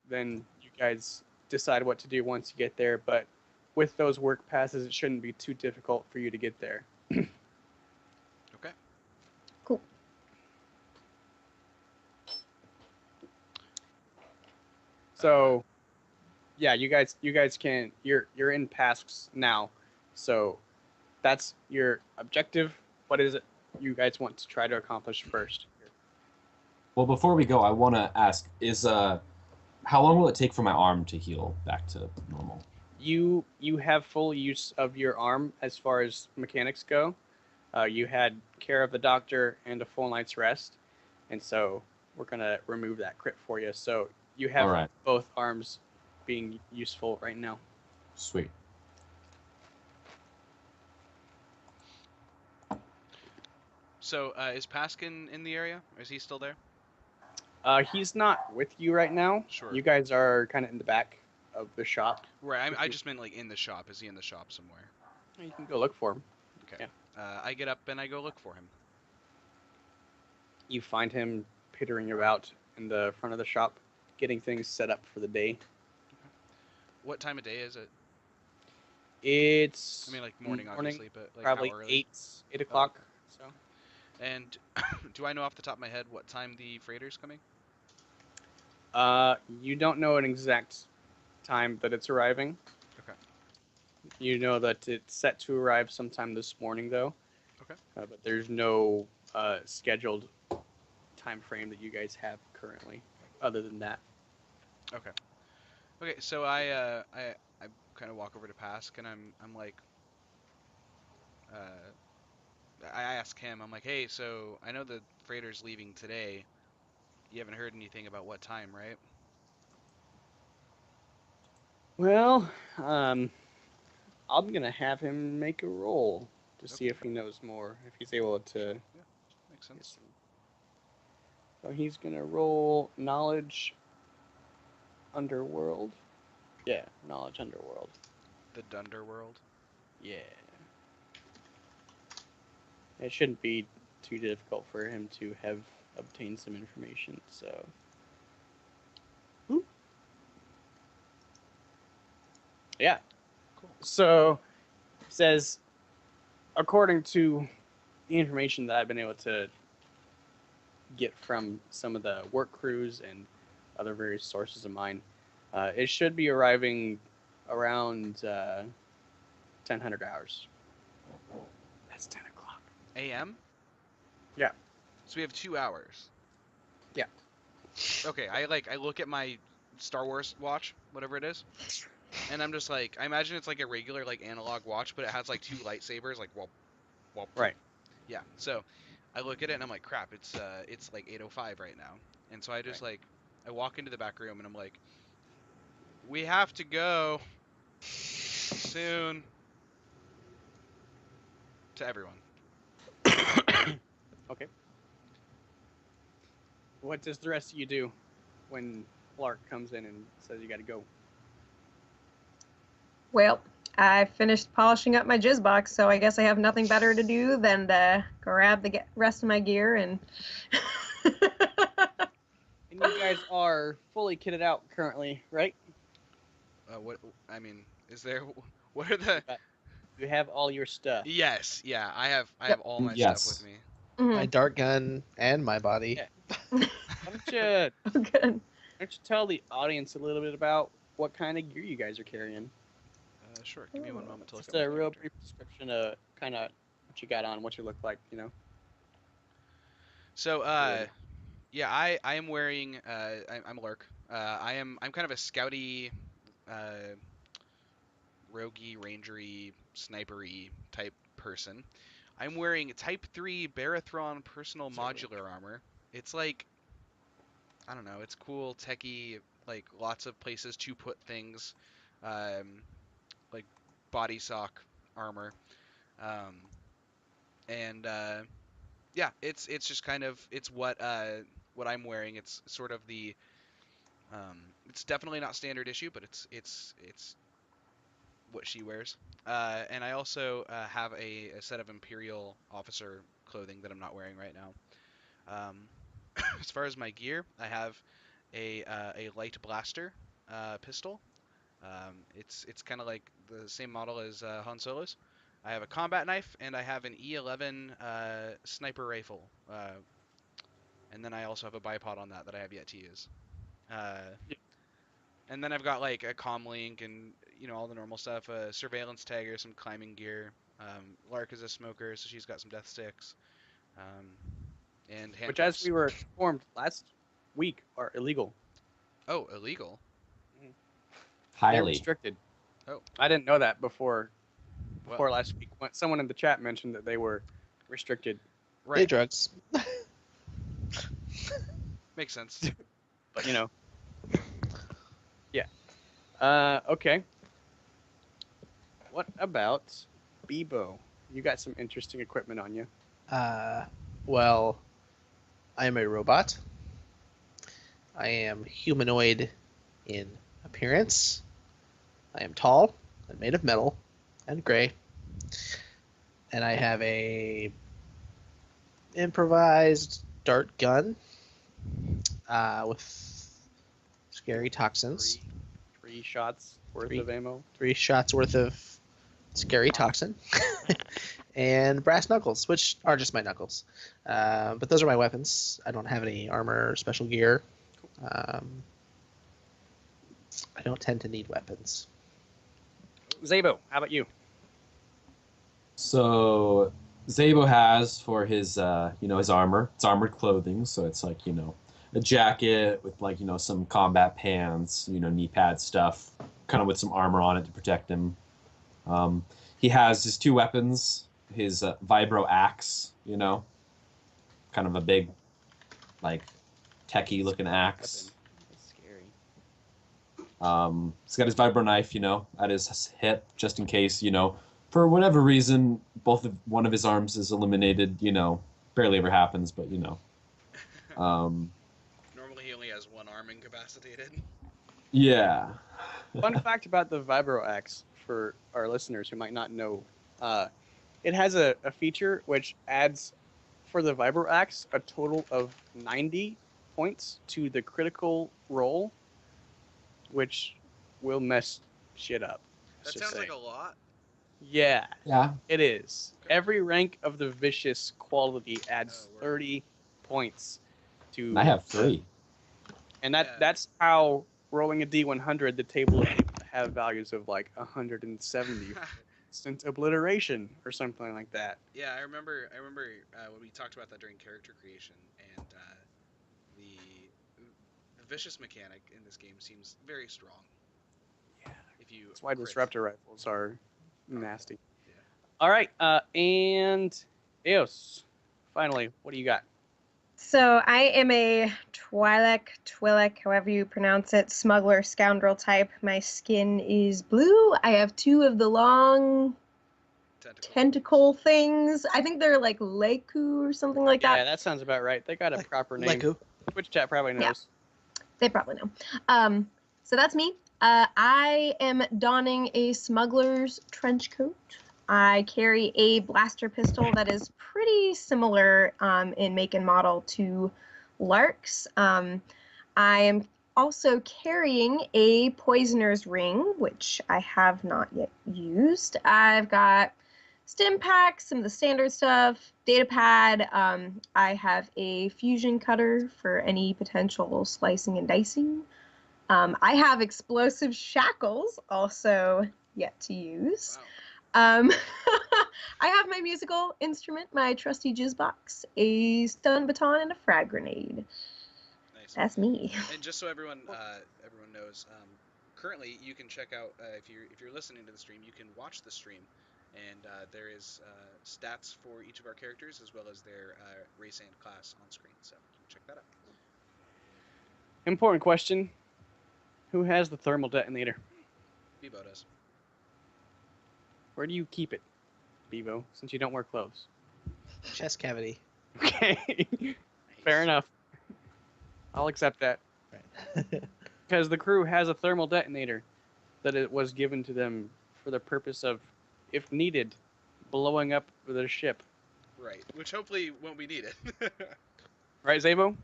then you guys decide what to do once you get there. But with those work passes, it shouldn't be too difficult for you to get there. Okay. Cool. So yeah, you guys can you're in tasks now. So that's your objective. What is it you guys want to try to accomplish first? Well, before we go, I want to ask: how long will it take for my arm to heal back to normal? You have full use of your arm as far as mechanics go. You had care of the doctor and a full night's rest, and so we're gonna remove that crit for you. So you All have right, both arms being useful right now. sweet. So, is Paskin in the area? Is he still there? He's not with you right now. Sure. You guys are kind of in the back of the shop. Right. I just meant like in the shop. Is he in the shop somewhere? You can go look for him. Okay. Yeah. I get up and I go look for him. You find him pittering about in the front of the shop, getting things set up for the day. What time of day is it? It's I mean, like morning, obviously, but like probably how early? 8 o'clock. So And do I know off the top of my head what time the freighter's coming? you don't know an exact time that it's arriving. Okay. You know that it's set to arrive sometime this morning, though. Okay. But there's no scheduled time frame that you guys have currently, other than that. Okay. Okay. So I kind of walk over to Pask and I'm like, I ask him. I'm like, hey, so I know the freighter's leaving today. You haven't heard anything about what time, right? Well, I'm gonna have him make a roll to see Okay. if he knows more, if he's able to Yeah. Makes get sense. some. So he's gonna roll knowledge underworld. Yeah, knowledge underworld. The Dunder World. Yeah. It shouldn't be too difficult for him to have obtained some information. So. Oop. Yeah. Cool. So it says, according to the information that I've been able to get from some of the work crews and other various sources of mine, it should be arriving around 1000 hours. That's 10 o'clock. A.M. Yeah. So we have 2 hours. Yeah. Okay. I look at my Star Wars watch, whatever it is, and I'm just like, I imagine it's like a regular like analog watch, but it has like two lightsabers, like whoop, whoop. Right. Yeah. So I look at it and I'm like, crap, it's like 8:05 right now. And so I just Right. like I walk into the back room and I'm like, we have to go soon to everyone. Okay. What does the rest of you do when Clark comes in and says you got to go? Well, I finished polishing up my jizz box, so I guess I have nothing better to do than to grab the rest of my gear and. And you guys are fully kitted out currently, right? What I mean, is there what are the You got, you have all your stuff. Yes, yeah, I have Yep. all my stuff with Yes. me. My dart gun and my body. Yeah. Why Good. don't you tell the audience a little bit about what kind of gear you guys are carrying? Sure, give me one moment to look Just at my a real character. brief description of kind of what you got on, what you look like, you know. So, yeah, I am wearing I'm Lurk. I'm kind of a scouty, uh, roguey, rangery, snipery type person. I'm wearing Type 3 Barathron personal It's a range. modular armor. It's like, I don't know, it's cool, techy, like lots of places to put things, um, like body sock armor, um, and yeah, it's just kind of it's what I'm wearing. It's sort of the it's definitely not standard issue, but it's what she wears. And I also have a set of Imperial officer clothing that I'm not wearing right now. Um, as far as my gear, I have a light blaster pistol. It's kind of like the same model as Han Solo's. I have a combat knife, and I have an E11 sniper rifle. And then I also have a bipod on that I have yet to use. And then I've got like a comm link and all the normal stuff. A surveillance tagger, some climbing gear. Lark is a smoker, so she's got some death sticks. And handcuffs. Which, as we were informed last week, are illegal. Oh, illegal. They're Highly. restricted. Oh. I didn't know that before Well, last week. Someone in the chat mentioned that they were restricted. Day right. drugs. Makes sense. But yeah. Okay. What about Bebo? You got some interesting equipment on you. Well, I am a robot. I am humanoid in appearance. I am tall and made of metal and gray. And I have a improvised dart gun with scary toxins. Three shots worth Three. of ammo. 3 shots worth of scary toxin. And brass knuckles, which are just my knuckles. But those are my weapons. I don't have any armor or special gear. I don't tend to need weapons. Zabo, how about you? So Zabo has for his his armor. It's armored clothing, so it's like a jacket with like some combat pants, knee pad stuff, kind of with some armor on it to protect him. He has his 2 weapons. His vibro axe, kind of a big, like, techie looking axe. That's scary. He's got his vibro knife, at his hip, just in case, for whatever reason, one of his arms is eliminated. Barely ever happens, but Normally he only has one arm incapacitated. Yeah. Fun fact about the vibro axe for our listeners who might not know. It has a feature which adds, for the vibro axe, a total of 90 points to the critical roll, which will mess shit up. That sounds like a lot. Yeah, Yeah. it is. Okay. Every rank of the vicious quality adds Oh, word. 30 points to. And I have 3. And Yeah. that's how rolling a D100, the table of have values of like 170. Instant obliteration or something like that. Yeah, I remember when we talked about that during character creation, and the vicious mechanic in this game seems very strong. Yeah. If you That's why crit. disruptor rifles are nasty. Yeah. All right, and Eos, finally, what do you got? So I am a Twi'lek, however you pronounce it, smuggler scoundrel type. My skin is blue. I have 2 of the long tentacle things. I think they're like Leku or something like Yeah, that. that sounds about right. They got a proper name. Leku. Twitch chat probably knows. Yeah. They probably know. So that's me. I am donning a smuggler's trench coat. I carry a blaster pistol that is pretty similar in make and model to Lark's. I am also carrying a poisoner's ring, which I have not yet used. I've got stim packs, some of the standard stuff, data pad. I have a fusion cutter for any potential slicing and dicing. I have explosive shackles, also yet to use. Wow. I have my musical instrument, my trusty jizz box, a stun baton, and a frag grenade. Nice. That's me. And just so everyone knows, currently you can check out if you're listening to the stream, you can watch the stream, and there is stats for each of our characters as well as their race and class on screen. So you can check that out. Important question. Who has the thermal detonator? Bebo does. Where do you keep it, Bevo, since you don't wear clothes? Chest cavity. Okay. Fair enough. I'll accept that. Right. Because the crew has a thermal detonator that it was given to them for the purpose of, if needed, blowing up their ship. Right, which hopefully won't be needed. Right, Zabo?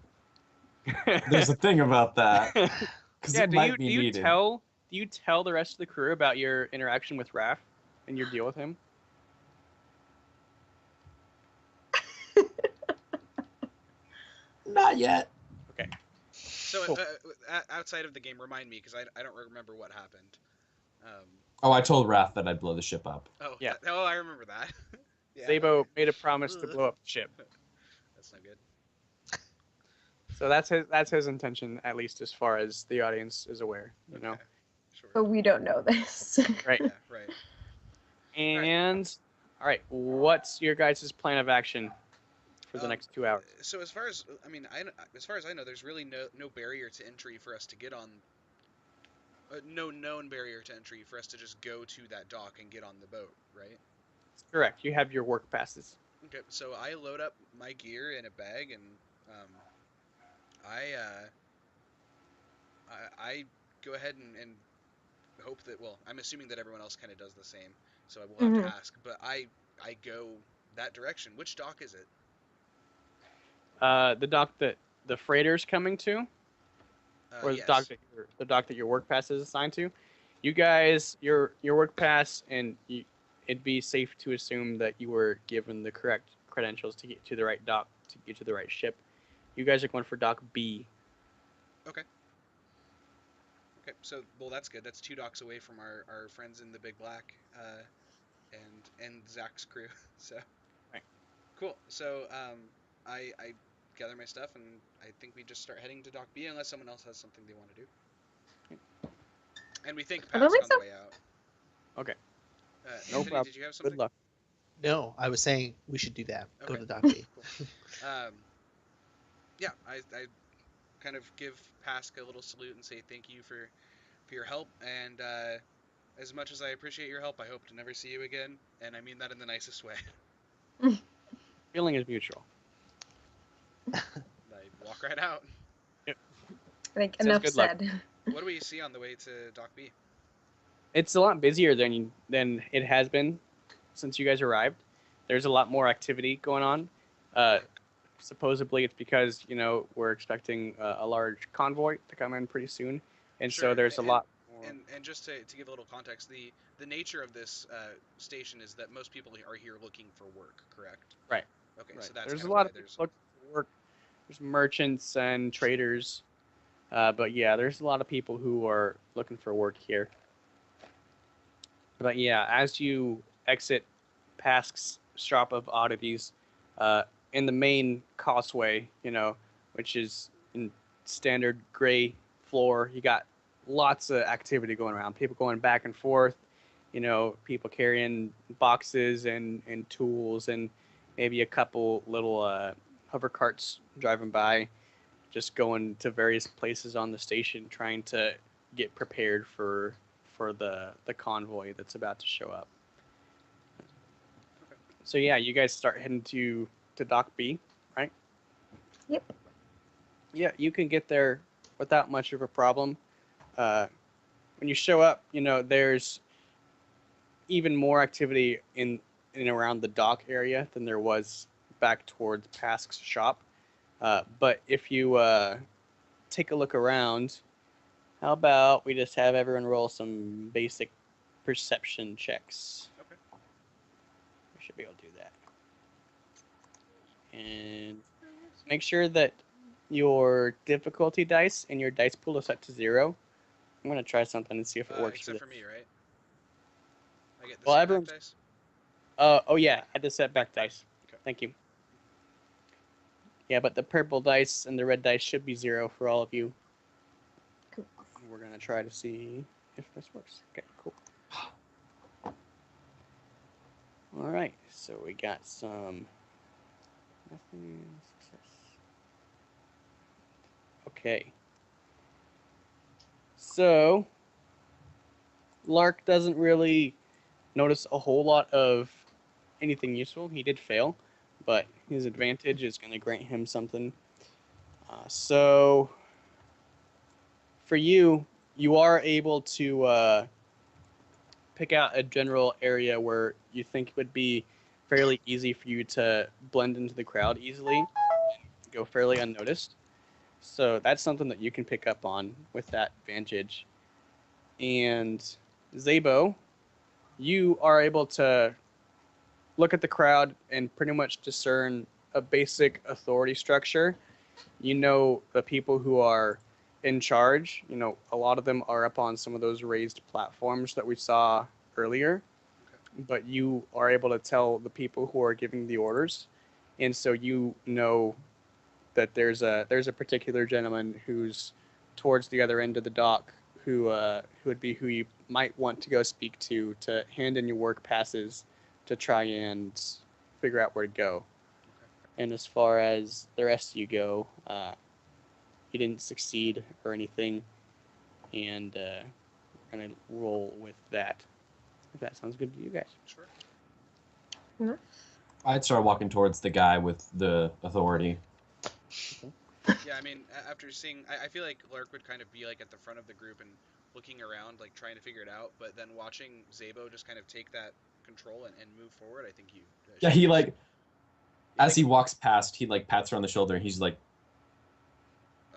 There's a thing about that because Yeah, it might be do you needed. tell the rest of the crew about your interaction with Raph and your deal with him? Not yet. Okay. So Cool. outside of the game, remind me because I don't remember what happened. Oh, I told Raph that I'd blow the ship up. Oh Yeah. oh, I remember that. Yeah. Zabo made a promise to blow up the ship. That's not good. So that's his intention, at least as far as the audience is aware. You know. Okay. Sure. But we don't know this. Right. Yeah. Right. And all right, what's your guys' plan of action for the next 2 hours? So as far as as far as I know, there's really no barrier to entry for us to get on. No known barrier to entry for us to just go to that dock and get on the boat, right? Correct. You have your work passes. Okay, so I load up my gear in a bag and I I go ahead and hope that, well, I'm assuming that everyone else kind of does the same, so I will have to ask, but I go that direction. Which dock is it? The dock that the freighter's coming to, or Yes. the dock that your work pass is assigned to. You guys, your work pass, and it'd be safe to assume that you were given the correct credentials to get to the right dock, to get to the right ship. You guys are going for dock B. Okay. Okay, so, well, that's good. That's 2 docks away from our friends in the Big Black, and Zach's crew. So, Right. cool. So, I gather my stuff, and I think we just start heading to dock B unless someone else has something they want to do. And we think I don't Pask think on so. the way out. Okay. No Anthony, problem. did you have something? Good luck. No, I was saying we should do that. Go Okay. to Doc B. Cool. Yeah, I kind of give Pask a little salute and say thank you for your help, and as much as I appreciate your help, I hope to never see you again, and I mean that in the nicest way. Feeling is mutual. I walk right out. Like Says enough good luck. said. What do we see on the way to Dock B? It's a lot busier than it has been since you guys arrived. There's a lot more activity going on. Supposedly, it's because we're expecting a large convoy to come in pretty soon, and Sure, so there's a lot more. And just to give a little context, the nature of this station is that most people are here looking for work, correct? Right. Okay, Right. so that's There's kind a of lot why of people there's. looking for work. There's merchants and traders, but yeah, there's a lot of people who are looking for work here. But yeah, as you exit Pask's shop of oddities, in the main causeway, which is in standard gray floor, you got lots of activity going around. People going back and forth, people carrying boxes and tools, and maybe a couple little hover carts driving by, just going to various places on the station, trying to get prepared for the convoy that's about to show up. Okay. So yeah, you guys start heading to Dock B, right? Yep. Yeah, you can get there without much of a problem. When you show up, there's even more activity in and around the dock area than there was back towards Pask's shop. But if you take a look around, how about we just have everyone roll some basic perception checks? Okay. We should be able to do that. And make sure that your difficulty dice and your dice pool is set to 0. I'm going to try something and see if it works. Except for me, right? I get the Well, setback everyone's. dice. Oh yeah, add the setback dice. Okay. Thank you. Yeah, but the purple dice and the red dice should be 0 for all of you. Cool. We're going to try to see if this works. Okay, cool. All right, so we got some. Nothing. Success. Okay. So, Lark doesn't really notice a whole lot of anything useful. He did fail, but his advantage is going to grant him something. So, for you, you are able to pick out a general area where you think it would be fairly easy for you to blend into the crowd easily, go fairly unnoticed. So that's something that you can pick up on with that vantage. And Zabo, you are able to look at the crowd and pretty much discern a basic authority structure. You know the people who are in charge. You know, a lot of them are up on some of those raised platforms that we saw earlier. But you are able to tell the people who are giving the orders, and so you know that there's a particular gentleman who's towards the other end of the dock who would be who you might want to go speak to hand in your work passes to try and figure out where to go. And as far as the rest of you go, you didn't succeed or anything, and we're gonna roll with that. If that sounds good to you guys. Sure. I'd start walking towards the guy with the authority. Yeah, I mean, after seeing, I feel like Lurk would kind of be like at the front of the group and looking around, like trying to figure it out. But then watching Zabo just kind of take that control and move forward, I think you. Yeah, he like, as he think- walks past, he like pats her on the shoulder, and he's like,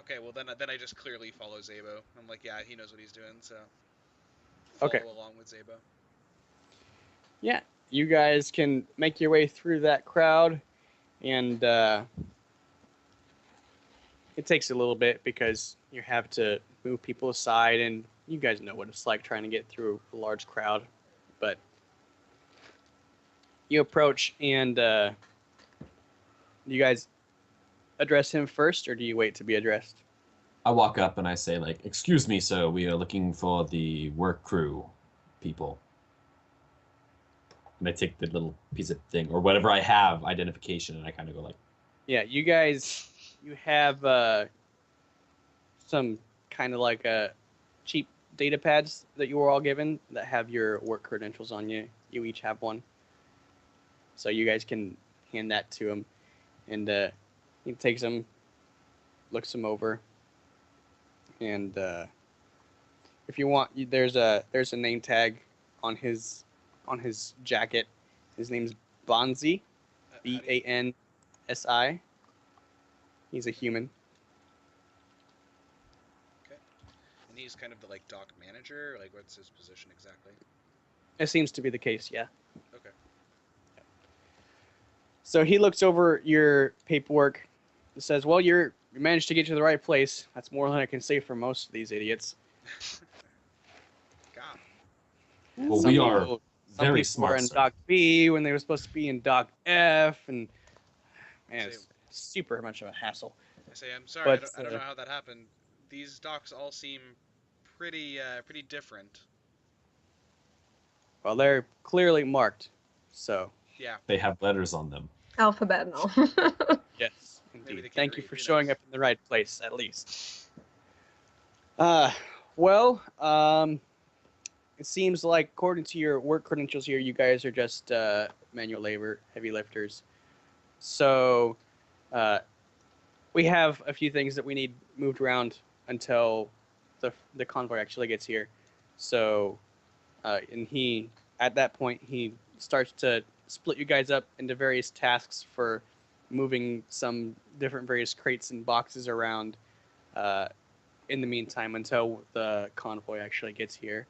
Okay, well then I just clearly follow Zabo. I'm like, yeah, he knows what he's doing, so. Okay. Follow along with Zabo. Yeah, you guys can make your way through that crowd, and it takes a little bit because you have to move people aside, and you guys know what it's like trying to get through a large crowd. But you approach, and you guys address him first, or do you wait to be addressed? I walk up and I say like, "Excuse me, sir, we are looking for the work crew people." And I take the little piece of thing or whatever I have identification, and I kind of go like, Yeah, you guys, you have some kind of like cheap data pads that you were all given that have your work credentials on you. You each have one, so you guys can hand that to him, and he takes them, looks them over, and if you want, there's a name tag on his jacket. His name's Bonzi, Bansi. He's a human. Okay. And he's kind of the like dock manager. Like, what's his position exactly? It seems to be the case, yeah. Okay. So he looks over your paperwork and says, "Well, you managed to get to the right place. That's more than I can say for most of these idiots." God. "Well, Some we are people- very were smart, in sir." Dock B when they were supposed to be in Dock F, and man, Say- it's super much of a hassle. I say, I'm sorry, But I don't know how that happened. These docks all seem pretty different. well, they're clearly marked. So Yeah. They have letters on them. Alphabet and all. yes, Maybe indeed. they can Thank you read, for who showing knows? up in the right place, at least. Well, it seems like according to your work credentials here, you guys are just manual labor, heavy lifters. So we have a few things that we need moved around until the convoy actually gets here. So, and he at that point he starts to split you guys up into various tasks for moving some different various crates and boxes around. In the meantime, until the convoy actually gets here,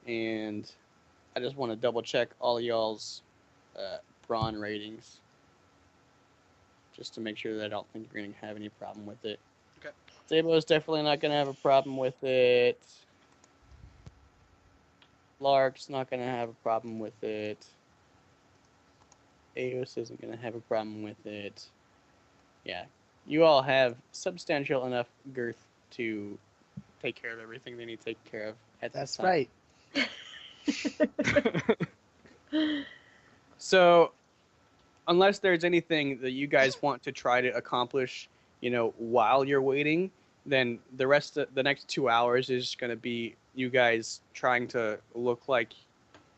and I just want to double check all y'all's brawn ratings, just to make sure that I don't think you're going to have any problem with it. Okay. Zabo is definitely not going to have a problem with it. Lark's not going to have a problem with it. Eos isn't going to have a problem with it. Yeah. You all have substantial enough girth to take care of everything they need to take care of at That's this time. right. So, unless there's anything that you guys want to try to accomplish, while you're waiting, then the rest of the next 2 hours is going to be you guys trying to look like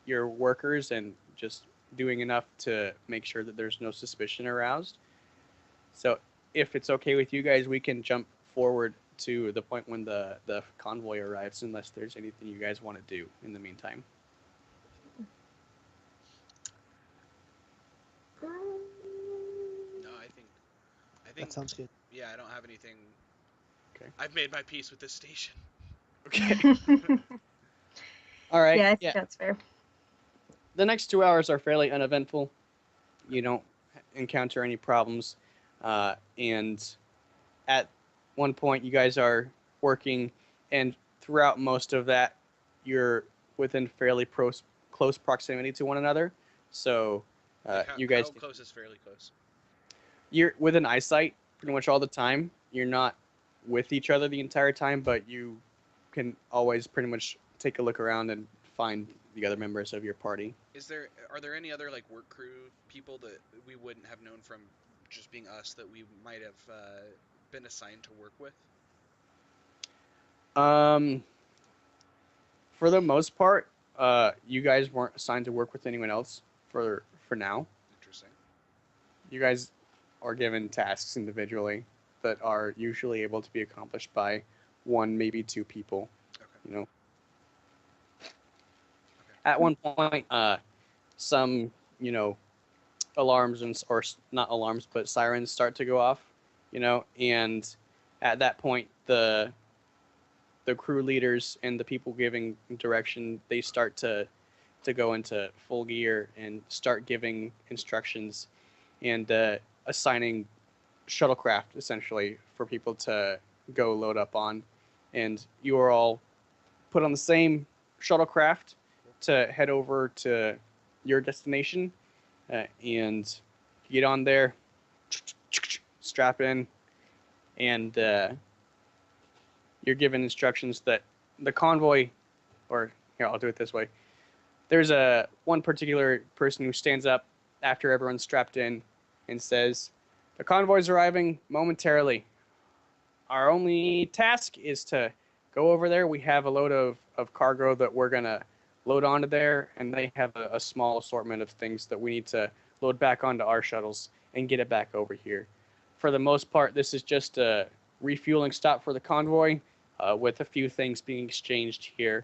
your workers and just doing enough to make sure that there's no suspicion aroused. So, if it's okay with you guys, we can jump forward to the point when the convoy arrives, unless there's anything you guys want to do in the meantime. No, I think That sounds good. yeah, I don't have anything I've made my peace with this station. Okay. All right. Yeah, I think that's fair. The next 2 hours are fairly uneventful. You don't encounter any problems, and at one point you guys are working, and throughout most of that, you're within fairly close proximity to one another. So you guys, How close is fairly close? you're within eyesight pretty much all the time. You're not with each other the entire time, but you can always pretty much take a look around and find the other members of your party. Are there any other like work crew people that we wouldn't have known from just being us that we might have been assigned to work with? For the most part, you guys weren't assigned to work with anyone else for now. Interesting. You guys are given tasks individually that are usually able to be accomplished by one, maybe two people. Okay. You know. At one point, some alarms or not alarms, but sirens start to go off. And at that point, the crew leaders and the people giving direction, they start to go into full gear and start giving instructions and assigning shuttlecraft essentially for people to go load up on. And you are all put on the same shuttlecraft to head over to your destination, and get on there, strap in, and you're given instructions that the convoy, or here, I'll do it this way. There's one particular person who stands up after everyone's strapped in and says, "The convoy's arriving momentarily. Our only task is to go over there. We have a load of cargo that we're going to load onto there, and they have a small assortment of things that we need to load back onto our shuttles and get it back over here. For the most part, this is just a refueling stop for the convoy, with a few things being exchanged here.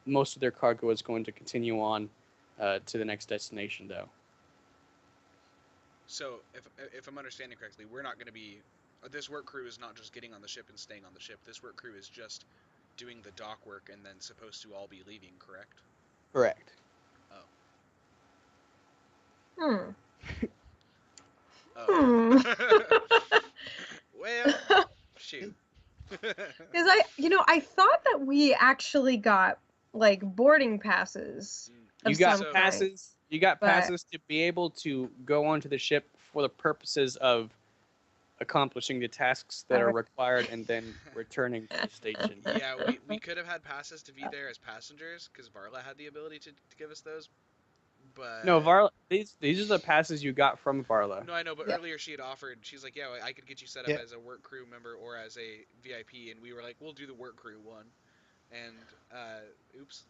Most of their cargo is going to continue on to the next destination, though." So, if I'm understanding correctly, we're not going to be. This work crew is not just getting on the ship and staying on the ship. This work crew is just doing the dock work and then supposed to all be leaving, correct? Correct. Oh. Hmm. Well, shoot. Because I thought that we actually got like boarding passes. You Of got some passes. You got but- passes to be able to go onto the ship for the purposes of accomplishing the tasks that are Alright. required and then returning to the station. Yeah, we could have had passes to be there as passengers because Varla had the ability to give us those. But No, Varla. These are the passes you got from Varla. no, I know, but Yep. earlier she had offered. She's like, "Yeah, I could get you set up Yeah. as a work crew member or as a VIP," and we were like, "We'll do the work crew one." And oops.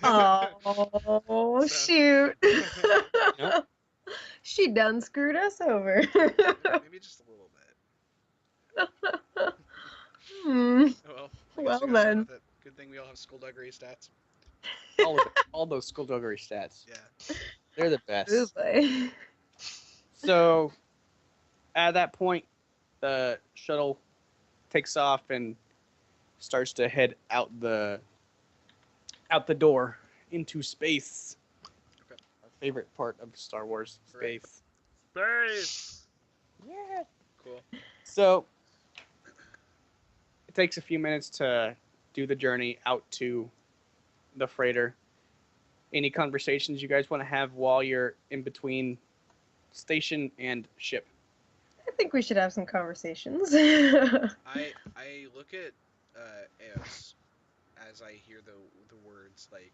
Oh, So- shoot. Nope. She done screwed us over. Maybe just a little bit. Hmm. Oh, well, I guess Well we gotta live then. with it. Good thing we all have skullduggery stats. All of it. All those skullduggery stats. Yeah. They're the Ooh, best. boy. So, at that point, the shuttle takes off and starts to head out the door into space. Okay. Our favorite part of Star Wars, Right. space. Space. Yeah. Cool. So it takes a few minutes to do the journey out to the freighter. Any conversations you guys want to have while you're in between station and ship? I think we should have some conversations. I look at Eos as I hear the words like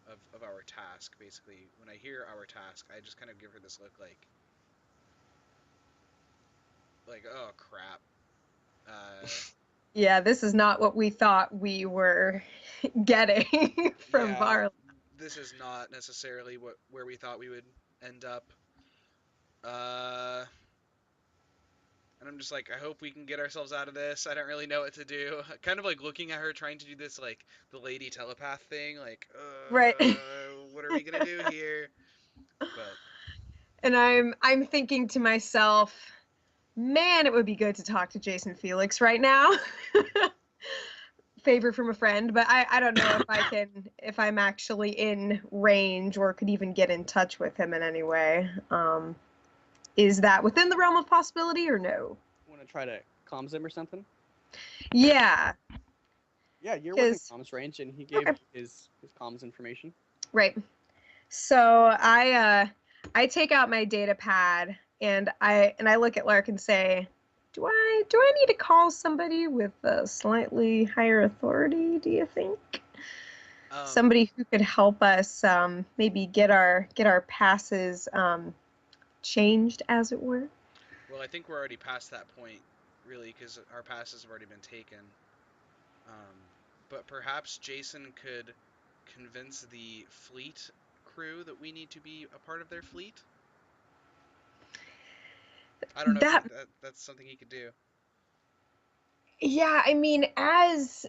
of our task. Basically, when I hear our task, I just kind of give her this look like oh crap. Yeah, this is not what we thought we were getting from Yeah, Varla. this is not necessarily where we thought we would end up. And I'm just like, I hope we can get ourselves out of this. I don't really know what to do. Kind of like looking at her, trying to do this like the lady telepath thing, like, Right. what are we gonna do here? But And I'm thinking to myself, Man, it would be good to talk to Jason Felix right now. Favor from a friend, but I don't know if I'm actually in range or could even get in touch with him in any way. Is that within the realm of possibility or no? Want to try to comms him or something? Yeah, Yeah, you're within 'cause- comms range, and he gave Okay. his comms information. right. So I take out my data pad and I look at Lark and say, do I need to call somebody with a slightly higher authority, do you think? Somebody who could help us maybe get our passes changed, as it were. Well, I think we're already past that point, really, because our passes have already been taken. But perhaps Jason could convince the fleet crew that we need to be a part of their fleet. I don't know That if that's something he could do. Yeah, I mean, as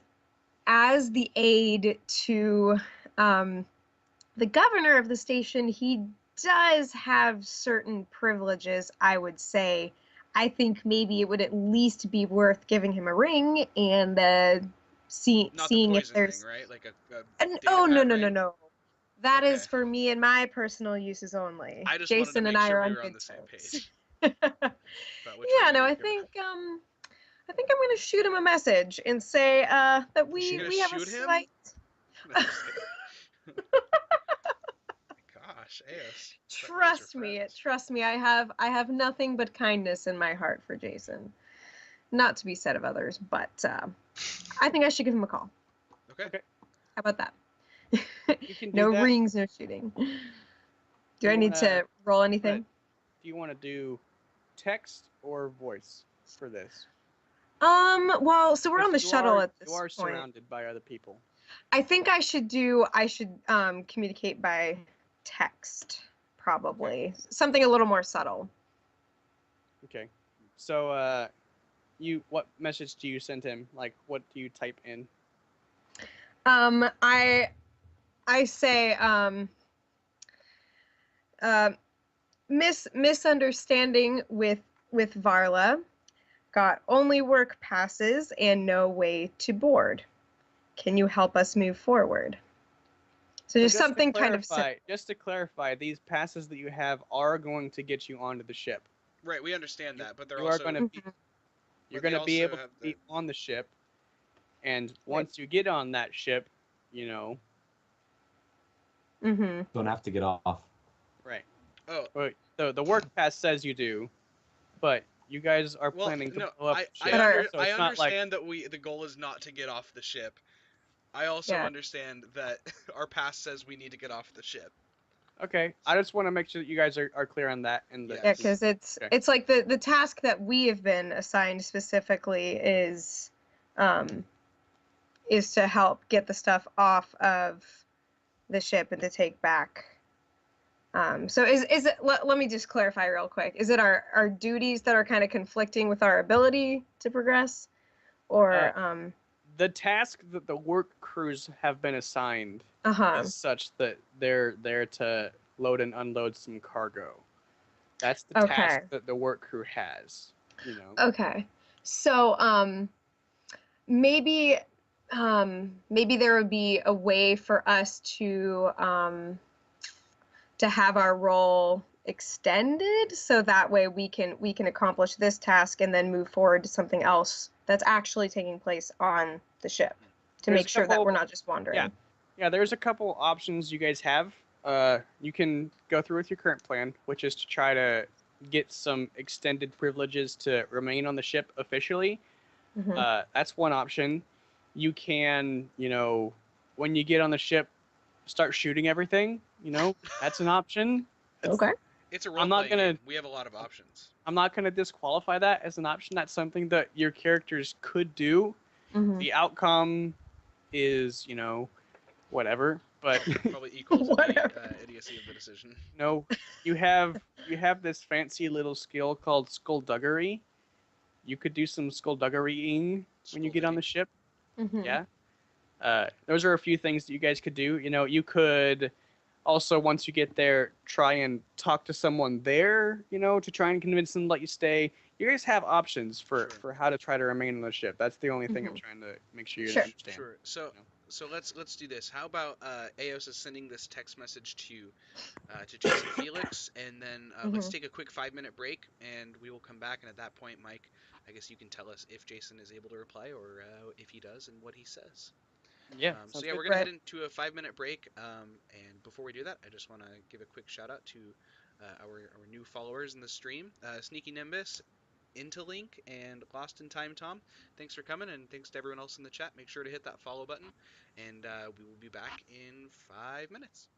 the aide to the governor of the station, he does have certain privileges, I would say. I think maybe it would at least be worth giving him a ring and Not seeing the if poison there's. ring, right? Like a And, data oh, no, pad no, ring? no, no. That is Okay. for me and my personal uses only. I just wanted to Jason and make I sure are we on were on good the same terms. page about which ring Yeah, we no, were I giving. think I'm gonna shoot him a message and say that You're we gonna have a shoot him? slight. No, I'm just kidding. Gosh, Eos. Trust me, I have nothing but kindness in my heart for Jason. Not to be said of others, but I think I should give him a call. Okay. How about that? You can do No that. rings, no shooting. Do Do I you need wanna- to roll anything? Do you want to do text or voice for this? Well, so we're on the Because shuttle at this You are point. surrounded by other people. I think I should communicate by text, probably. Something a little more subtle. Okay. So, what message do you send him? Like, what do you type in? I say, misunderstanding with Varla. Got only work passes and no way to board. Can you help us move forward? So just something kind of simple. Just to clarify, these passes that you have are going to get you onto the ship. Right, we understand that, but they're You also are going to be, Mhm. you're But they going to be also able to have be the- on the ship, and once you get on that ship, you know, Mm-hmm. Don't have to get off. right. Oh, But the work pass says you do, but you guys are well, planning to no, blow up I the ship. But I it's not like understand that the goal is not to get off the ship. I also Yeah. understand that our pass says we need to get off the ship. okay. I just want to make sure that you guys are clear on that. And that Yeah. Yeah, because it's Okay. it's like the task that we have been assigned specifically is to help get the stuff off of the ship and to take back. So is it? Let me just clarify real quick. Is it our duties that are kind of conflicting with our ability to progress, or the task that the work crews have been assigned uh-huh. is such that they're there to load and unload some cargo. That's the Okay. task that the work crew has. You know. Okay. So maybe there would be a way for us to have our role extended so that way we can accomplish this task and then move forward to something else that's actually taking place on the ship to There's make a sure that couple- we're not just wandering. Yeah. Yeah, there's a couple options you guys have. You can go through with your current plan, which is to try to get some extended privileges to remain on the ship officially. Mhm. That's one option. You can, when you get on the ship, start shooting everything. That's an option. Okay. It's a I'm not role-playing gonna- game. We have a lot of options. I'm not going to disqualify that as an option. That's something that your characters could do. Mhm. The outcome is, whatever. But Probably equals the Whatever. idiocy of the decision. you have this fancy little skill called skullduggery. You could do some skullduggerying when you get on the ship. Mhm. Yeah. Those are a few things that you guys could do. You could also, once you get there, try and talk to someone there, to try and convince them to let you stay. you guys have options Sure. for how to try to remain on the ship. That's the only thing I'm Mhm. trying to make sure you Sure. understand. Sure. So you know? so let's do this. How about Eos is sending this text message to Jason Felix, and then let's Mhm. take a quick 5-minute break, and we will come back. And at that point, Mike, I guess you can tell us if Jason is able to reply or if he does and what he says. Yeah, So sounds yeah, good. we're gonna head Right. into a 5-minute break. And before we do that, I just want to give a quick shout out to our new followers in the stream, Sneaky Nimbus, Interlink, and Lost in Time Tom. Thanks for coming, and thanks to everyone else in the chat. Make sure to hit that follow button, and we will be back in 5 minutes.